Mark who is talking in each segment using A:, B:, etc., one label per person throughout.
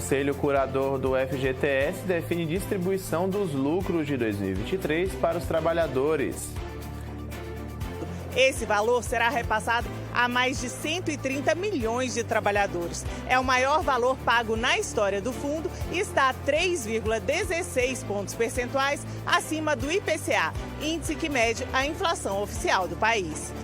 A: Conselho Curador do FGTS define distribuição dos lucros de 2023 para os trabalhadores.
B: Esse valor será repassado a mais de 130 milhões de trabalhadores. É o maior valor pago na história do fundo e está a 3,16 pontos percentuais acima do IPCA, índice que mede a inflação oficial do país.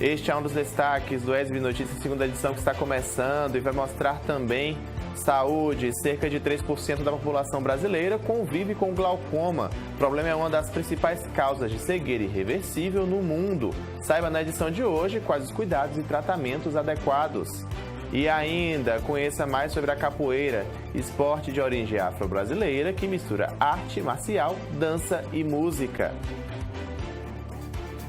A: Este é um dos destaques do SB Notícias, segunda edição, que está começando e vai mostrar também saúde. Cerca de 3% da população brasileira convive com glaucoma. O problema é uma das principais causas de cegueira irreversível no mundo. Saiba na edição de hoje quais os cuidados e tratamentos adequados. E ainda conheça mais sobre a capoeira, esporte de origem afro-brasileira que mistura arte marcial, dança e música.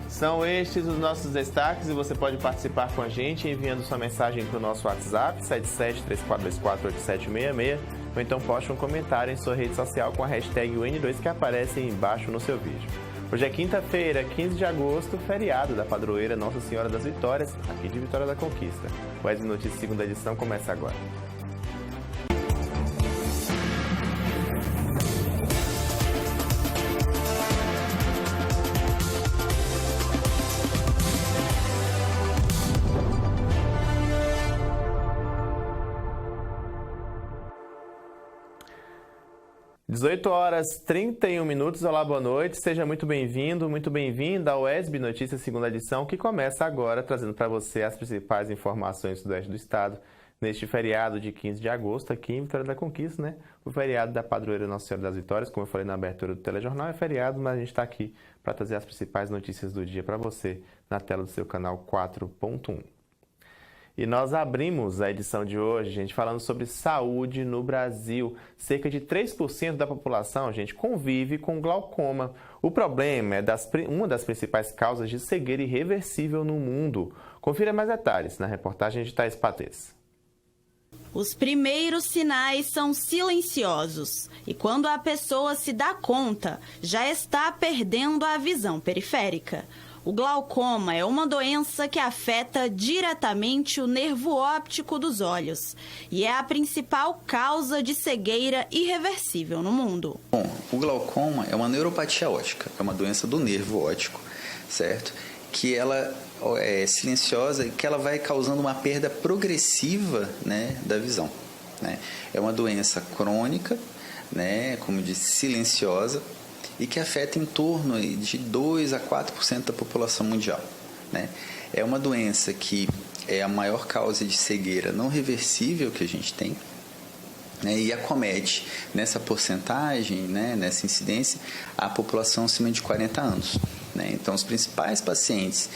A: São estes os nossos destaques e você pode participar com a gente enviando sua mensagem para o nosso WhatsApp, 7734248766, ou então poste um comentário em sua rede social com a hashtag UN2 que aparece aí embaixo no seu vídeo. Hoje é quinta-feira, 15 de agosto, feriado da padroeira Nossa Senhora das Vitórias, aqui de Vitória da Conquista. O SB Notícias segunda edição começa agora. (18h31). Olá, boa noite. Seja muito bem-vindo, muito bem-vinda ao SB Notícias segunda edição, que começa agora trazendo para você as principais informações do sudoeste do estado neste feriado de 15 de agosto, aqui em Vitória da Conquista, né? O feriado da padroeira Nossa Senhora das Vitórias, como eu falei na abertura do telejornal, é feriado, mas a gente está aqui para trazer as principais notícias do dia para você na tela do seu canal 4.1. E nós abrimos a edição de hoje, gente, falando sobre saúde no Brasil. Cerca de 3% da população, gente, convive com glaucoma. O problema é uma das principais causas de cegueira irreversível no mundo. Confira mais detalhes na reportagem de Thaís Patês.
C: Os primeiros sinais são silenciosos e quando a pessoa se dá conta, já está perdendo a visão periférica. O glaucoma é uma doença que afeta diretamente o nervo óptico dos olhos e é a principal causa de cegueira irreversível no mundo.
D: Bom, o glaucoma é uma neuropatia óptica, é uma doença do nervo óptico, certo? Que ela é silenciosa e que ela vai causando uma perda progressiva, né, da visão, né? É uma doença crônica, né, como disse, silenciosa, e que afeta em torno de 2 a 4% da população mundial, né? É uma doença que é a maior causa de cegueira não reversível que a gente tem, né? E acomete nessa porcentagem, né, nessa incidência, a população acima de 40 anos. Né? Então, os principais pacientes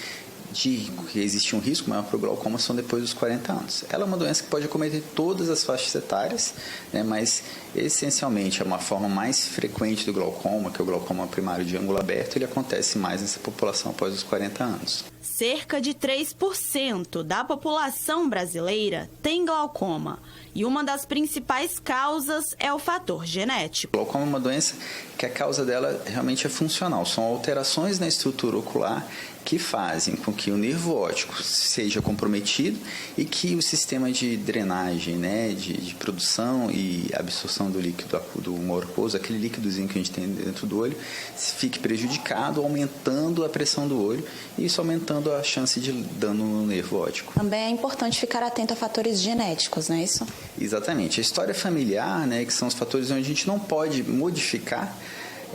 D: que existe um risco maior para o glaucoma são depois dos 40 anos. Ela é uma doença que pode acometer todas as faixas etárias, né, mas essencialmente é uma forma mais frequente do glaucoma, que é o glaucoma primário de ângulo aberto, ele acontece mais nessa população após os 40 anos.
C: Cerca de 3% da população brasileira tem glaucoma e uma das principais causas é o fator genético.
D: O glaucoma é uma doença que a causa dela realmente é funcional, são alterações na estrutura ocular que fazem com que o nervo óptico seja comprometido e que o sistema de drenagem, né, de produção e absorção do líquido do humor aquoso, aquele líquidozinho que a gente tem dentro do olho, fique prejudicado, aumentando a pressão do olho e isso aumentando a chance de dano no nervo óptico.
E: Também é importante ficar atento a fatores genéticos, não é isso?
D: Exatamente. A história familiar, né, que são os fatores onde a gente não pode modificar,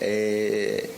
D: é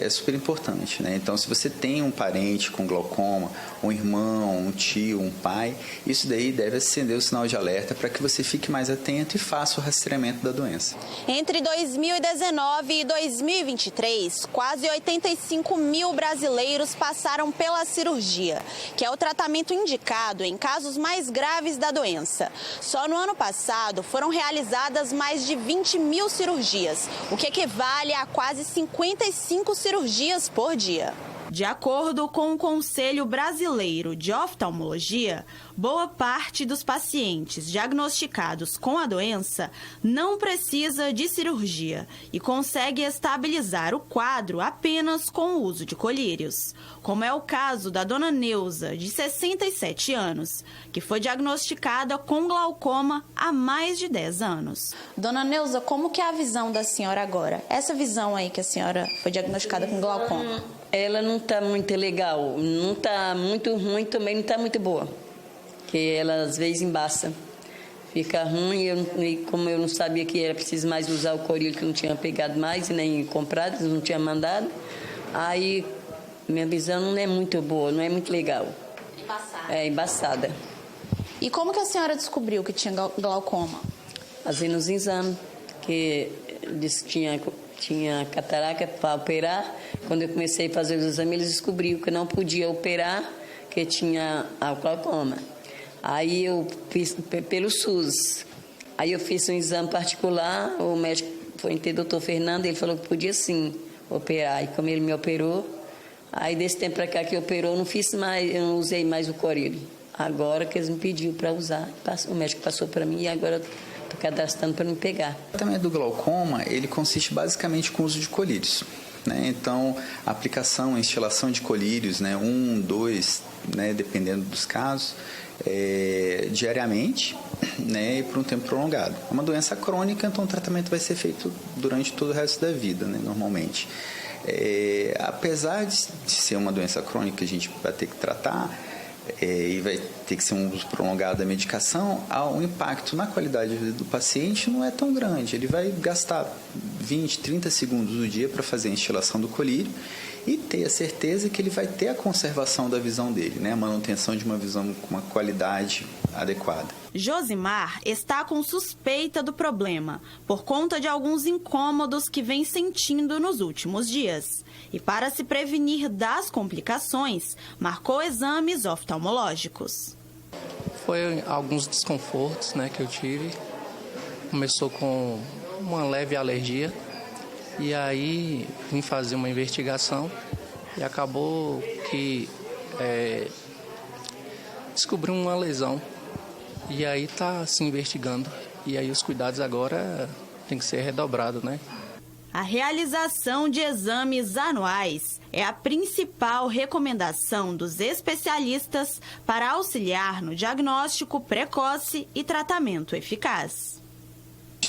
D: super importante, né? Então, se você tem um parente com glaucoma, um irmão, um tio, um pai, isso daí deve acender o sinal de alerta para que você fique mais atento e faça o rastreamento da doença.
C: Entre 2019 e 2023, quase 85 mil brasileiros passaram pela cirurgia, que é o tratamento indicado em casos mais graves da doença. Só no ano passado foram realizadas mais de 20 mil cirurgias, o que equivale a quase 55 cirurgias por dia. De acordo com o Conselho Brasileiro de Oftalmologia, Boa parte dos pacientes diagnosticados com a doença não precisa de cirurgia e consegue estabilizar o quadro apenas com o uso de colírios, como é o caso da dona Neuza, de 67 anos, que foi diagnosticada com glaucoma há mais de 10 anos.
E: Dona Neuza, como que é a visão da senhora agora? Essa visão aí que a senhora foi diagnosticada com glaucoma.
F: Ela não está muito legal, não está muito ruim, também não está muito boa. Porque ela às vezes embaça, fica ruim, e como eu não sabia que era preciso mais usar o colírio, que não tinha pegado mais e nem comprado, não tinha mandado, aí minha visão não é muito boa, não é muito legal.
E: Embaçada.
F: É embaçada.
E: E como que a senhora descobriu que tinha glaucoma?
F: Fazendo os exames, que disse que tinha catarata para operar. Quando eu comecei a fazer os exames, eles descobriram que não podia operar, que tinha a glaucoma. Aí eu fiz pelo SUS. Aí eu fiz um exame particular, o médico foi ter o doutor Fernando, ele falou que podia sim operar. E como ele me operou, aí desse tempo para cá que operou, eu não usei mais o colírio. Agora que eles me pediram para usar, o médico passou para mim e agora estou cadastrando para me pegar.
D: O tratamento do glaucoma, ele consiste basicamente com o uso de colírios. Então, a aplicação, a instilação de colírios, 1, 2, dependendo dos casos, diariamente, e por um tempo prolongado. É uma doença crônica, então o tratamento vai ser feito durante todo o resto da vida, normalmente. Apesar de ser uma doença crônica, a gente vai ter que tratar e vai ter que ser um uso prolongado da medicação, o impacto na qualidade de vida do paciente não é tão grande. Ele vai gastar 20, 30 segundos do dia para fazer a instilação do colírio e ter a certeza que ele vai ter a conservação da visão dele, a manutenção de uma visão com uma qualidade adequada.
C: Josimar está com suspeita do problema, por conta de alguns incômodos que vem sentindo nos últimos dias. E para se prevenir das complicações, marcou exames oftalmológicos.
G: Foi alguns desconfortos que eu tive. Começou com uma leve alergia. E aí vim fazer uma investigação e acabou que descobri uma lesão. E aí está se investigando. E aí os cuidados agora tem que ser redobrados,
C: A realização de exames anuais é a principal recomendação dos especialistas para auxiliar no diagnóstico precoce e tratamento eficaz.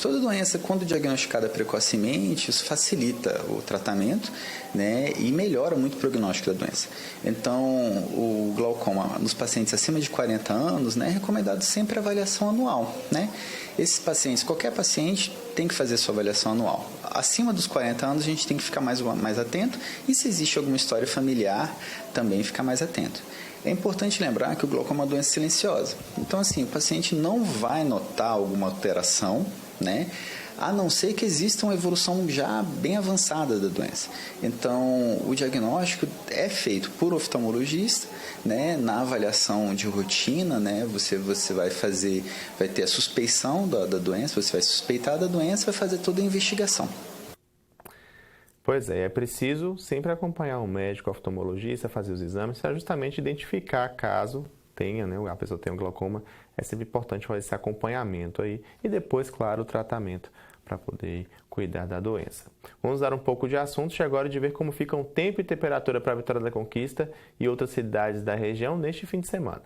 D: Toda doença, quando diagnosticada precocemente, isso facilita o tratamento, e melhora muito o prognóstico da doença. Então, o glaucoma nos pacientes acima de 40 anos, é recomendado sempre avaliação anual, Esses pacientes, qualquer paciente tem que fazer sua avaliação anual. Acima dos 40 anos, a gente tem que ficar mais atento, e se existe alguma história familiar, também ficar mais atento. É importante lembrar que o glaucoma é uma doença silenciosa. Então, assim, o paciente não vai notar alguma alteração, a não ser que exista uma evolução já bem avançada da doença. Então, o diagnóstico é feito por oftalmologista, na avaliação de rotina, você vai ter a suspeição da doença, você vai suspeitar da doença, vai fazer toda a investigação.
A: Pois é preciso sempre acompanhar um médico oftalmologista, fazer os exames, para justamente identificar caso tenha, a pessoa tenha um glaucoma. É sempre importante fazer esse acompanhamento aí e depois, claro, o tratamento para poder cuidar da doença. Vamos dar um pouco de assuntos e agora de ver como ficam tempo e temperatura para a Vitória da Conquista e outras cidades da região neste fim de semana.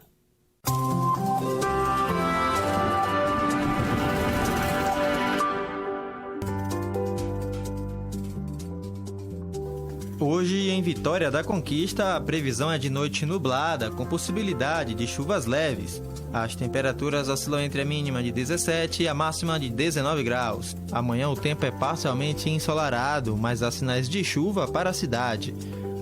H: Hoje, em Vitória da Conquista, a previsão é de noite nublada, com possibilidade de chuvas leves. As temperaturas oscilam entre a mínima de 17 e a máxima de 19 graus. Amanhã o tempo é parcialmente ensolarado, mas há sinais de chuva para a cidade.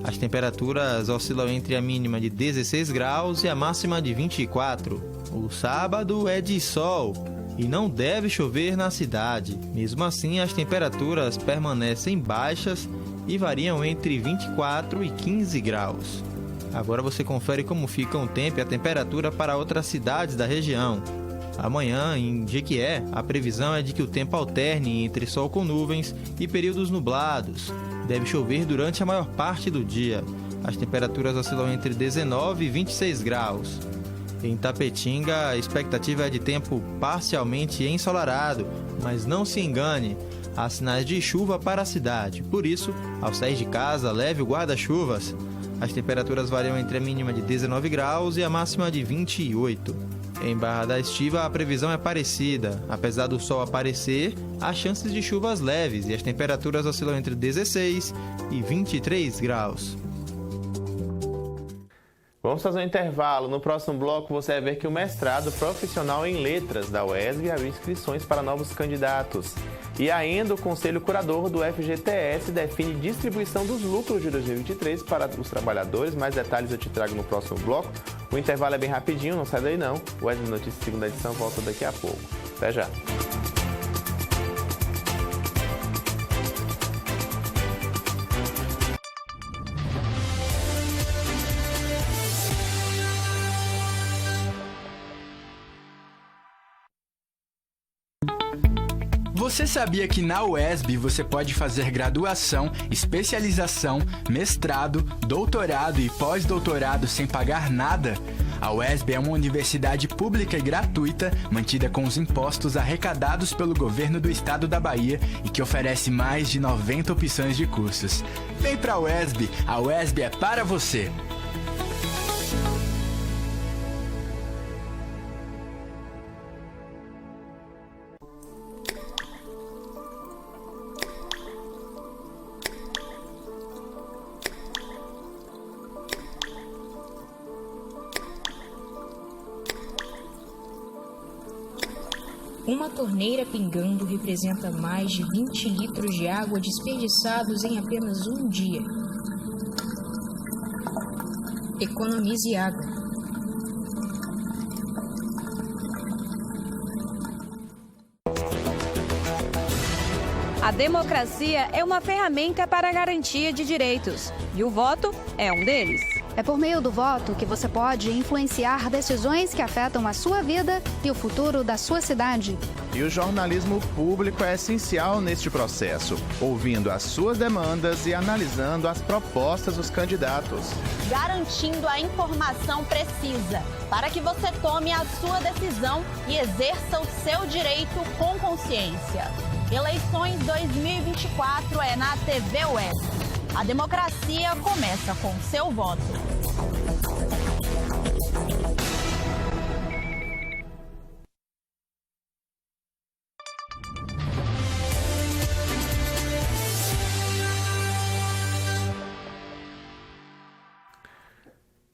H: As temperaturas oscilam entre a mínima de 16 graus e a máxima de 24. O sábado é de sol e não deve chover na cidade. Mesmo assim, as temperaturas permanecem baixas e variam entre 24 e 15 graus. Agora você confere como ficam o tempo e a temperatura para outras cidades da região. Amanhã, em Jequié, a previsão é de que o tempo alterne entre sol com nuvens e períodos nublados. Deve chover durante a maior parte do dia. As temperaturas oscilam entre 19 e 26 graus. Em Tapetinga, a expectativa é de tempo parcialmente ensolarado, mas não se engane, há sinais de chuva para a cidade. Por isso, ao sair de casa, leve o guarda-chuvas. As temperaturas variam entre a mínima de 19 graus e a máxima de 28. Em Barra da Estiva, a previsão é parecida. Apesar do sol aparecer, há chances de chuvas leves e as temperaturas oscilam entre 16 e 23 graus.
A: Vamos fazer um intervalo. No próximo bloco você vai ver que o mestrado profissional em letras da UESB abriu inscrições para novos candidatos. E ainda o Conselho Curador do FGTS define distribuição dos lucros de 2023 para os trabalhadores. Mais detalhes eu te trago no próximo bloco. O intervalo é bem rapidinho, não sai daí não. O UESB Notícias segunda edição volta daqui a pouco. Até já!
I: Você sabia que na UESB você pode fazer graduação, especialização, mestrado, doutorado e pós-doutorado sem pagar nada? A UESB é uma universidade pública e gratuita, mantida com os impostos arrecadados pelo governo do estado da Bahia e que oferece mais de 90 opções de cursos. Vem pra UESB, a UESB é para você!
J: Uma torneira pingando representa mais de 20 litros de água desperdiçados em apenas um dia. Economize água.
K: A democracia é uma ferramenta para a garantia de direitos, e o voto é um deles.
L: É por meio do voto que você pode influenciar decisões que afetam a sua vida e o futuro da sua cidade.
M: E o jornalismo público é essencial neste processo, ouvindo as suas demandas e analisando as propostas dos candidatos.
C: Garantindo a informação precisa, para que você tome a sua decisão e exerça o seu direito com consciência. Eleições 2024 é na TV UESB. A democracia começa com seu voto.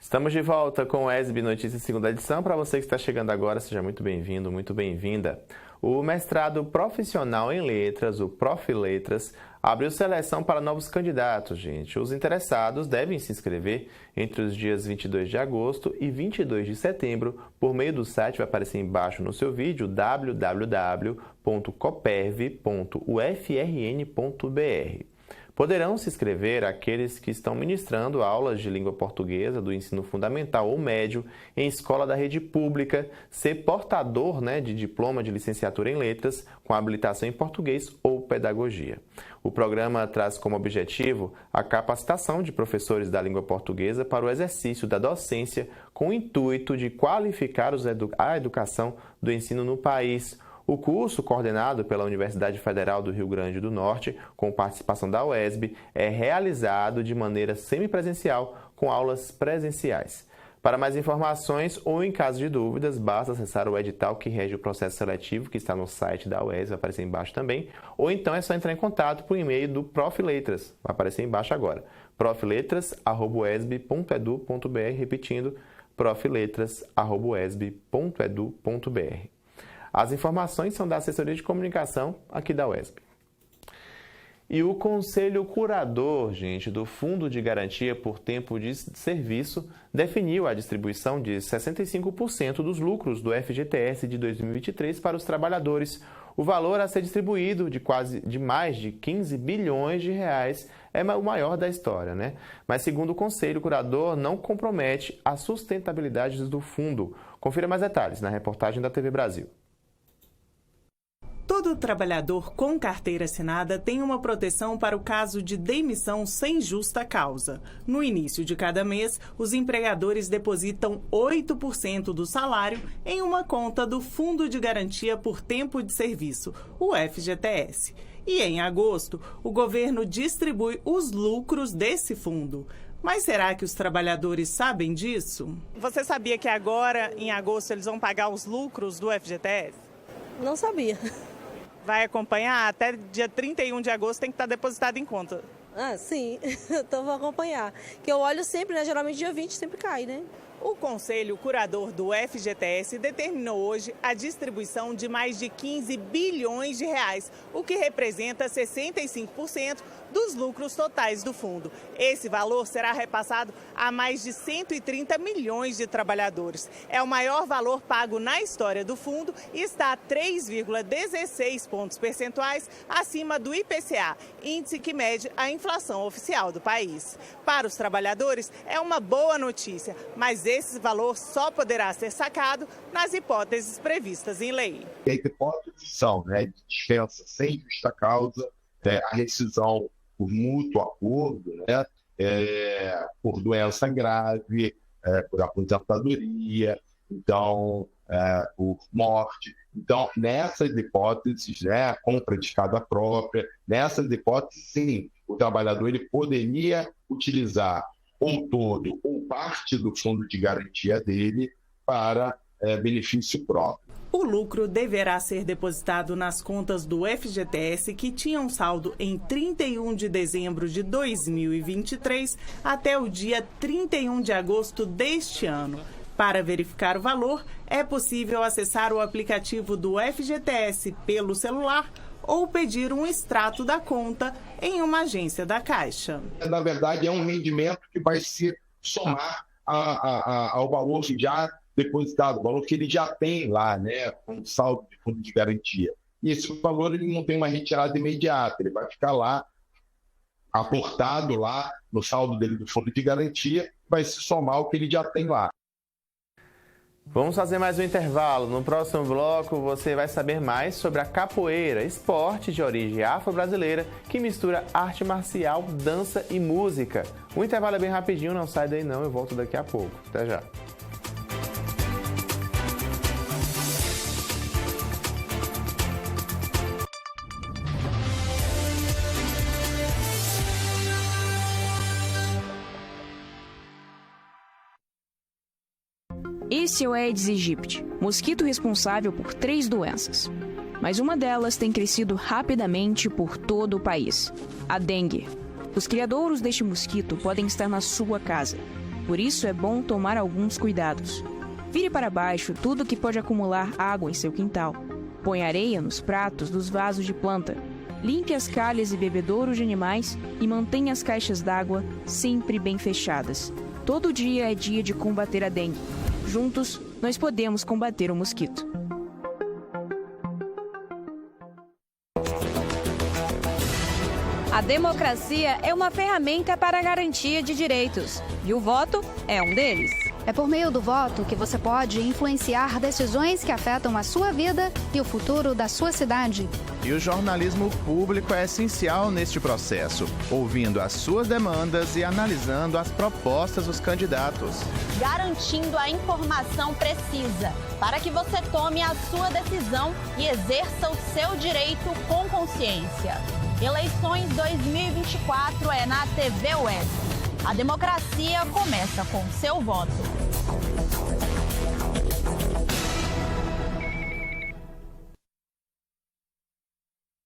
A: Estamos de volta com o UESB Notícias segunda edição. Para você que está chegando agora, seja muito bem-vindo, muito bem-vinda. O mestrado profissional em letras, o Prof. Letras, abriu seleção para novos candidatos, gente. Os interessados devem se inscrever entre os dias 22 de agosto e 22 de setembro por meio do site, vai aparecer embaixo no seu vídeo, www.coperv.ufrn.br. Poderão se inscrever aqueles que estão ministrando aulas de língua portuguesa do ensino fundamental ou médio em escola da rede pública, ser portador de diploma de licenciatura em letras com habilitação em português ou pedagogia. O programa traz como objetivo a capacitação de professores da língua portuguesa para o exercício da docência com o intuito de qualificar a educação do ensino no país. O curso, coordenado pela Universidade Federal do Rio Grande do Norte, com participação da UESB, é realizado de maneira semipresencial, com aulas presenciais. Para mais informações ou em caso de dúvidas, basta acessar o edital que rege o processo seletivo, que está no site da UESB, vai aparecer embaixo também, ou então é só entrar em contato por e-mail do Prof. Letras, vai aparecer embaixo agora, profletras@uesb.edu.br, repetindo, profletras@uesb.edu.br. As informações são da Assessoria de Comunicação aqui da UESB. E o Conselho Curador, gente, do Fundo de Garantia por Tempo de Serviço definiu a distribuição de 65% dos lucros do FGTS de 2023 para os trabalhadores. O valor a ser distribuído de mais de 15 bilhões de reais é o maior da história, né? Mas segundo o Conselho Curador, não compromete a sustentabilidade do fundo. Confira mais detalhes na reportagem da TV Brasil.
B: Todo trabalhador com carteira assinada tem uma proteção para o caso de demissão sem justa causa. No início de cada mês, os empregadores depositam 8% do salário em uma conta do Fundo de Garantia por Tempo de Serviço, o FGTS. E em agosto, o governo distribui os lucros desse fundo. Mas será que os trabalhadores sabem disso? Você sabia que agora, em agosto, eles vão pagar os lucros do FGTS?
N: Não sabia.
B: Vai acompanhar? Até dia 31 de agosto tem que estar depositado em conta.
N: Ah, sim. Então vou acompanhar. Que eu olho sempre, né? Geralmente dia 20 sempre cai, né?
B: O Conselho Curador do FGTS determinou hoje a distribuição de mais de 15 bilhões de reais, o que representa 65% dos lucros totais do fundo. Esse valor será repassado a mais de 130 milhões de trabalhadores. É o maior valor pago na história do fundo e está a 3,16 pontos percentuais acima do IPCA, índice que mede a inflação oficial do país. Para os trabalhadores, é uma boa notícia, mas esse valor só poderá ser sacado nas hipóteses previstas em lei.
O: E as hipóteses são, de dispensa sem justa causa, a rescisão por mútuo acordo, por doença grave, por aposentadoria, então, por morte. Então, nessas hipóteses, compra de casa própria, nessas hipóteses, sim, o trabalhador ele poderia utilizar ou todo ou parte do fundo de garantia dele para benefício próprio.
B: O lucro deverá ser depositado nas contas do FGTS que tinham saldo em 31 de dezembro de 2023 até o dia 31 de agosto deste ano. Para verificar o valor, é possível acessar o aplicativo do FGTS pelo celular ou pedir um extrato da conta em uma agência da Caixa.
O: Na verdade, é um rendimento que vai se somar ao valor já depositado, o valor que ele já tem lá, com saldo de fundo de garantia. E esse valor ele não tem uma retirada imediata, ele vai ficar lá, aportado lá no saldo dele do fundo de garantia, vai se somar ao que ele já tem lá.
A: Vamos fazer mais um intervalo. No próximo bloco, você vai saber mais sobre a capoeira, esporte de origem afro-brasileira que mistura arte marcial, dança e música. O intervalo é bem rapidinho, não sai daí não, eu volto daqui a pouco. Até já.
J: Esse é o Aedes aegypti, mosquito responsável por 3 doenças. Mas uma delas tem crescido rapidamente por todo o país: a dengue. Os criadouros deste mosquito podem estar na sua casa. Por isso é bom tomar alguns cuidados. Vire para baixo tudo que pode acumular água em seu quintal. Põe areia nos pratos dos vasos de planta. Limpe as calhas e bebedouros de animais e mantenha as caixas d'água sempre bem fechadas. Todo dia é dia de combater a dengue. Juntos, nós podemos combater o mosquito.
K: A democracia é uma ferramenta para a garantia de direitos, e o voto é um deles.
L: É por meio do voto que você pode influenciar decisões que afetam a sua vida e o futuro da sua cidade.
M: E o jornalismo público é essencial neste processo, ouvindo as suas demandas e analisando as propostas dos candidatos.
C: Garantindo a informação precisa, para que você tome a sua decisão e exerça o seu direito com consciência. Eleições 2024 é na TV UESB. A democracia começa com seu voto.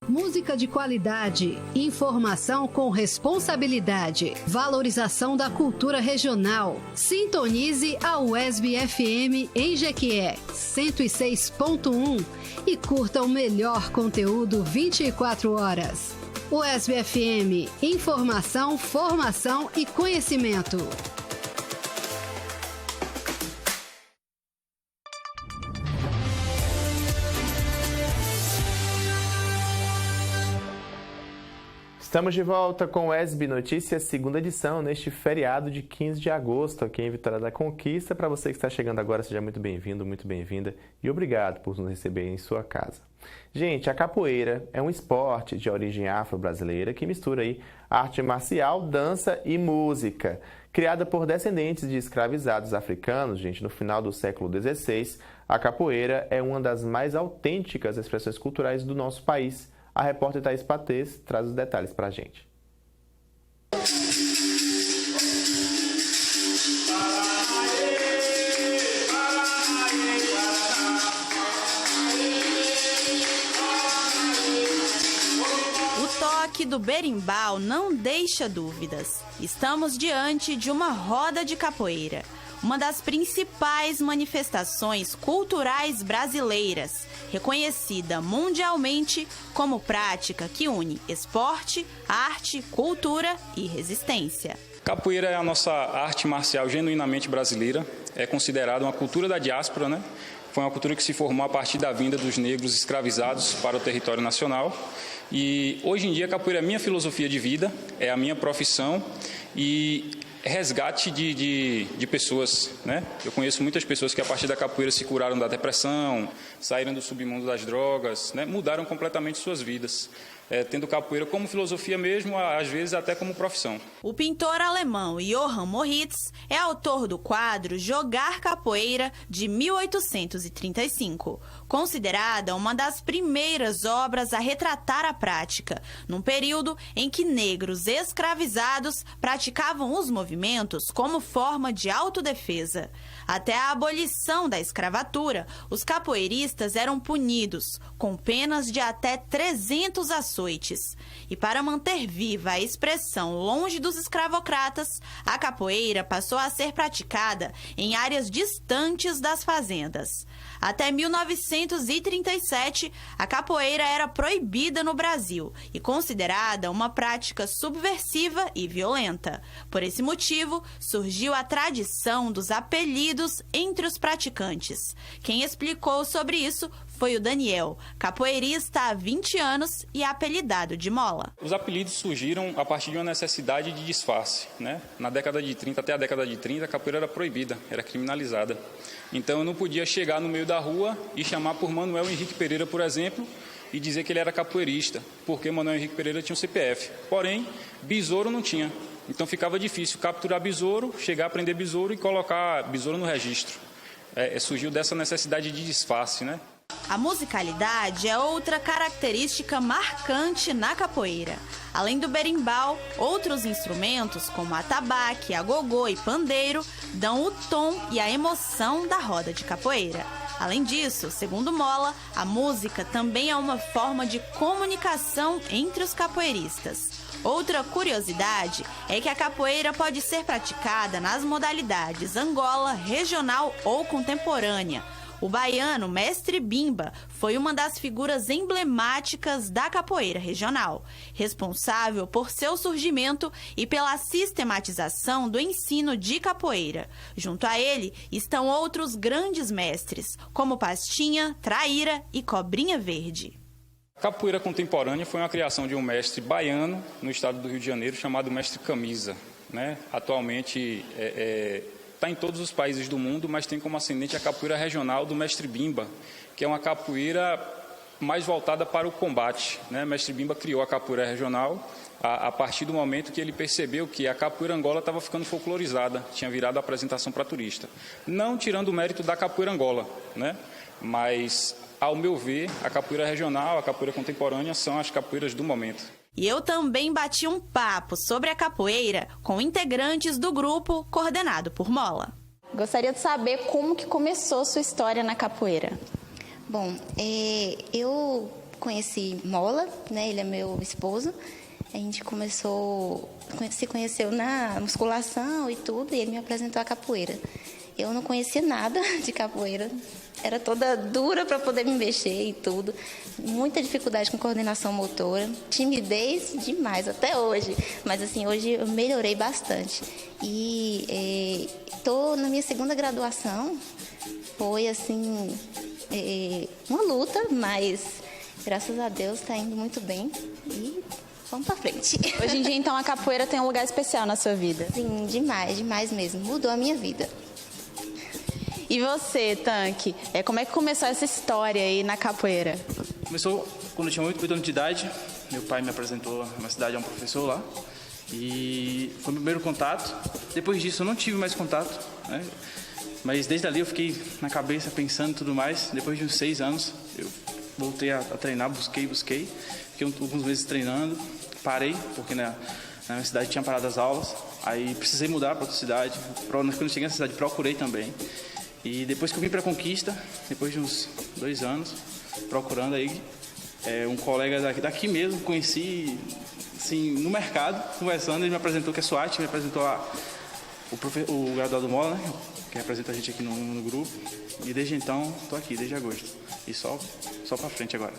P: Música de qualidade, informação com responsabilidade, valorização da cultura regional. Sintonize a UESB FM em Jequié, 106.1 e curta o melhor conteúdo 24 horas. UESB FM, informação, formação e conhecimento.
A: Estamos de volta com o ESB Notícias, segunda edição, neste feriado de 15 de agosto, aqui em Vitória da Conquista. Para você que está chegando agora, seja muito bem-vindo, muito bem-vinda e obrigado por nos receber em sua casa. Gente, a capoeira é um esporte de origem afro-brasileira que mistura aí arte marcial, dança e música. Criada por descendentes de escravizados africanos, gente, no final do século XVI, a capoeira é uma das mais autênticas expressões culturais do nosso país. A repórter Thaís Patês traz os detalhes para a gente.
C: O toque do berimbau não deixa dúvidas. Estamos diante de uma roda de capoeira, uma das principais manifestações culturais brasileiras, reconhecida mundialmente como prática que une esporte, arte, cultura e resistência.
Q: Capoeira é a nossa arte marcial genuinamente brasileira, é considerada uma cultura da diáspora, né? Foi uma cultura que se formou a partir da vinda dos negros escravizados para o território nacional. E hoje em dia a capoeira é a minha filosofia de vida, é a minha profissão e resgate de pessoas, né? Eu conheço muitas pessoas que a partir da capoeira se curaram da depressão, saíram do submundo das drogas, né? Mudaram completamente suas vidas. Tendo capoeira como filosofia mesmo, às vezes até como profissão.
C: O pintor alemão Johann Moritz é autor do quadro Jogar Capoeira, de 1835, considerada uma das primeiras obras a retratar a prática, num período em que negros escravizados praticavam os movimentos como forma de autodefesa. Até a abolição da escravatura, os capoeiristas eram punidos com penas de até 300 açoites. E para manter viva a expressão longe dos escravocratas, a capoeira passou a ser praticada em áreas distantes das fazendas. Até 1937, a capoeira era proibida no Brasil e considerada uma prática subversiva e violenta. Por esse motivo, surgiu a tradição dos apelidos entre os praticantes. Quem explicou sobre isso foi o Daniel, capoeirista há 20 anos e apelidado de Mola.
Q: Os apelidos surgiram a partir de uma necessidade de disfarce, né? Na década de 30, até a década de 30, a capoeira era proibida, era criminalizada. Então eu não podia chegar no meio da rua e chamar por Manuel Henrique Pereira, por exemplo, e dizer que ele era capoeirista, porque Manuel Henrique Pereira tinha um CPF. Porém, besouro não tinha. Então ficava difícil capturar besouro, chegar a prender besouro e colocar besouro no registro. Surgiu dessa necessidade de disfarce, né?
C: A musicalidade é outra característica marcante na capoeira. Além do berimbau, outros instrumentos como atabaque, agogô e pandeiro dão o tom e a emoção da roda de capoeira. Além disso, segundo Mola, a música também é uma forma de comunicação entre os capoeiristas. Outra curiosidade é que a capoeira pode ser praticada nas modalidades Angola, regional ou contemporânea. O baiano Mestre Bimba foi uma das figuras emblemáticas da capoeira regional, responsável por seu surgimento e pela sistematização do ensino de capoeira. Junto a ele estão outros grandes mestres, como Pastinha, Traíra e Cobrinha Verde.
Q: Capoeira contemporânea foi uma criação de um mestre baiano no estado do Rio de Janeiro, chamado Mestre Camisa, né? Atualmente está em todos os países do mundo, mas tem como ascendente a capoeira regional do Mestre Bimba, que é uma capoeira mais voltada para o combate, né? Mestre Bimba criou a capoeira regional a partir do momento que ele percebeu que a capoeira Angola estava ficando folclorizada, tinha virado apresentação para turista. Não tirando o mérito da capoeira Angola, né? Mas, ao meu ver, a capoeira regional, a capoeira contemporânea são as capoeiras do momento.
C: E eu também bati um papo sobre a capoeira com integrantes do grupo coordenado por Mola.
E: Gostaria de saber como que começou sua história na capoeira.
R: Bom, eu conheci Mola, né? Ele é meu esposo. A gente se conheceu na musculação e tudo, e ele me apresentou a capoeira. Eu não conhecia nada de capoeira, era toda dura para poder me mexer e tudo. Muita dificuldade com coordenação motora, timidez demais até hoje. Mas assim, hoje eu melhorei bastante. E estou na minha segunda graduação. Foi assim, uma luta, mas graças a Deus está indo muito bem. E vamos pra frente.
E: Hoje em dia, então, a capoeira tem um lugar especial na sua vida?
R: Sim, demais, demais mesmo. Mudou a minha vida.
E: E você, Tanque, como é que começou essa história aí na capoeira?
S: Começou quando eu tinha 8 anos de idade. Meu pai me apresentou na cidade a um professor lá. E foi o meu primeiro contato. Depois disso eu não tive mais contato, né? Mas desde ali eu fiquei na cabeça pensando e tudo mais. Depois de uns 6 anos eu voltei a treinar, busquei. Fiquei alguns meses treinando. Parei, porque na minha cidade tinha parado as aulas. Aí precisei mudar para outra cidade. Quando eu cheguei na cidade procurei também. E depois que eu vim para a Conquista, depois de uns 2 anos, procurando aí, um colega daqui mesmo, conheci assim, no mercado, conversando, ele me apresentou que é SWAT, me apresentou o graduado Mola, né, que representa a gente aqui no grupo. E desde então, estou aqui, desde agosto. E só para frente agora.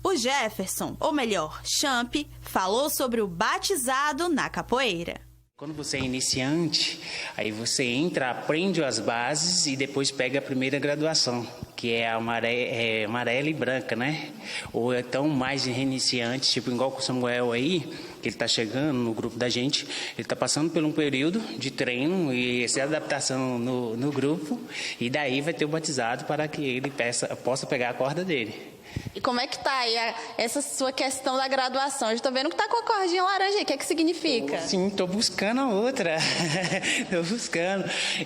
C: O Jefferson, ou melhor, Champ, falou sobre o batizado na capoeira.
T: Quando você é iniciante, aí você entra, aprende as bases e depois pega a primeira graduação, que é a amarela e branca, né? Ou então mais iniciantes, tipo igual com o Samuel aí, que ele está chegando no grupo da gente, ele está passando por um período de treino e essa adaptação no grupo, e daí vai ter o batizado para que ele possa pegar a corda dele.
E: E como é que tá aí essa sua questão da graduação? Eu estou vendo que tá com a cordinha laranja aí. O que é que significa?
T: Sim, estou buscando a outra. Estou buscando.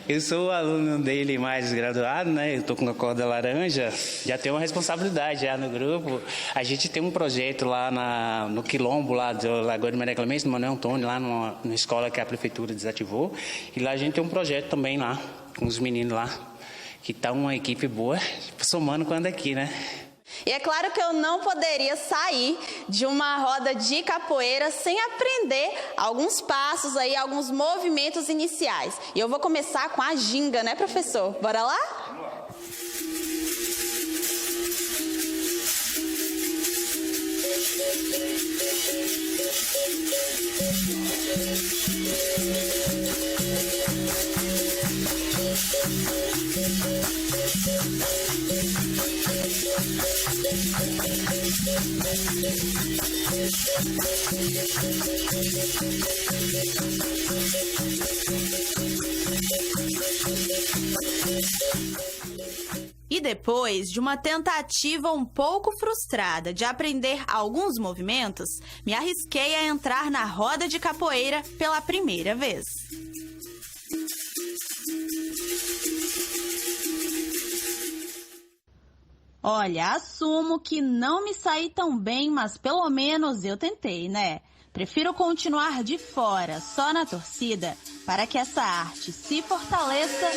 T: Eu sou o aluno dele mais graduado, né? Eu estou com a corda laranja. Já tenho uma responsabilidade já no grupo. A gente tem um projeto lá no Quilombo, lá do Lagoa de Maria Clemente, no Manuel Antônio, lá numa escola que a prefeitura desativou. E lá a gente tem um projeto também lá, com os meninos lá, que tá uma equipe boa, somando com a daqui, né?
E: E é claro que eu não poderia sair de uma roda de capoeira sem aprender alguns passos aí, alguns movimentos iniciais. E eu vou começar com a ginga, né, professor? Bora lá?
S: Vamos lá.
C: E depois de uma tentativa um pouco frustrada de aprender alguns movimentos, me arrisquei a entrar na roda de capoeira pela primeira vez. Olha, assumo que não me saí tão bem, mas pelo menos eu tentei, né? Prefiro continuar de fora, só na torcida, para que essa arte se fortaleça.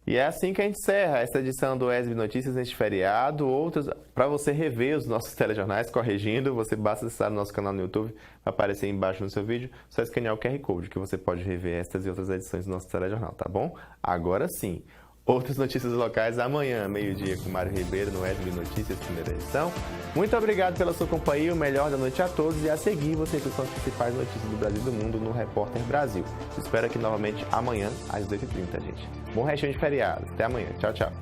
A: E é assim que a gente encerra essa edição do ESB Notícias neste feriado. Outros, para você rever os nossos telejornais corrigindo, você basta acessar o nosso canal no YouTube, vai aparecer embaixo no seu vídeo, só escanear o QR Code que você pode rever estas e outras edições do nosso telejornal, tá bom? Agora sim, outras notícias locais amanhã, meio-dia, com Mário Ribeiro no ESB Notícias, primeira edição. Muito obrigado pela sua companhia, o melhor da noite a todos, e a seguir você com as principais notícias do Brasil e do mundo no Repórter Brasil. Te espero aqui novamente amanhã às 18h30, gente. Bom restinho de feriado. Até amanhã. Tchau, tchau.